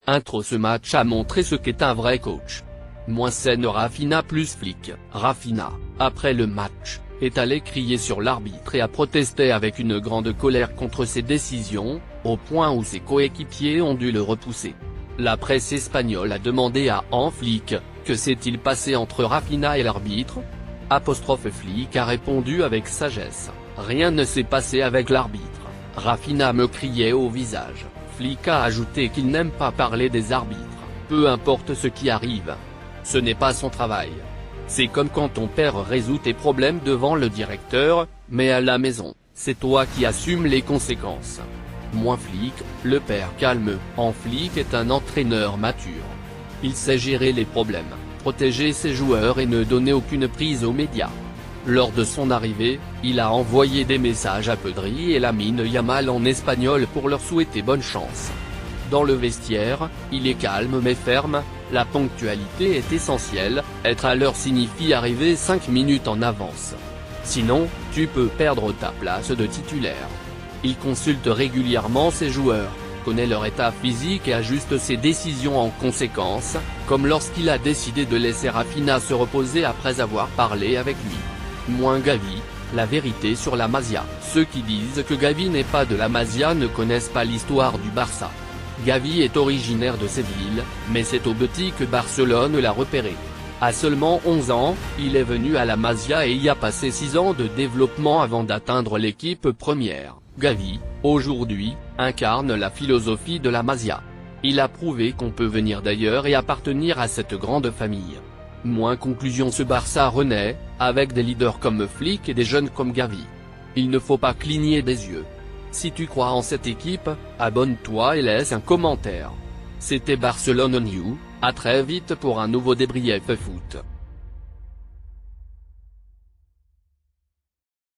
Intro. Ce match a montré ce qu'est un vrai coach. Moins scène Raphinha plus Flick. Raphinha, après le match, est allé crier sur l'arbitre et a protesté avec une grande colère contre ses décisions, au point où ses coéquipiers ont dû le repousser. La presse espagnole a demandé à Flick, que s'est-il passé entre Raphinha et l'arbitre ? Flick a répondu avec sagesse, rien ne s'est passé avec l'arbitre. Raphinha me criait au visage. Flick a ajouté qu'il n'aime pas parler des arbitres, peu importe ce qui arrive. Ce n'est pas son travail. C'est comme quand ton père résout tes problèmes devant le directeur, mais à la maison, c'est toi qui assumes les conséquences. Moins Flick, le père calme. Flick est un entraîneur mature. Il sait gérer les problèmes, protéger ses joueurs et ne donner aucune prise aux médias. Lors de son arrivée, il a envoyé des messages à Pedri et Lamine Yamal en espagnol pour leur souhaiter bonne chance. Dans le vestiaire, il est calme mais ferme, la ponctualité est essentielle, être à l'heure signifie arriver 5 minutes en avance. Sinon, tu peux perdre ta place de titulaire. Il consulte régulièrement ses joueurs, connaît leur état physique et ajuste ses décisions en conséquence, comme lorsqu'il a décidé de laisser Raphinha se reposer après avoir parlé avec lui. Moins Gavi, la vérité sur la Masia. Ceux qui disent que Gavi n'est pas de la Masia ne connaissent pas l'histoire du Barça. Gavi est originaire de Séville, mais c'est au Betis que Barcelone l'a repéré. À seulement 11 ans, il est venu à la Masia et y a passé 6 ans de développement avant d'atteindre l'équipe première. Gavi, aujourd'hui, incarne la philosophie de la Masia. Il a prouvé qu'on peut venir d'ailleurs et appartenir à cette grande famille. Moins conclusion. Ce Barça renaît, avec des leaders comme Flick et des jeunes comme Gavi. Il ne faut pas cligner des yeux. Si tu crois en cette équipe, abonne-toi et laisse un commentaire. C'était Barcelone News, à très vite pour un nouveau débrief foot.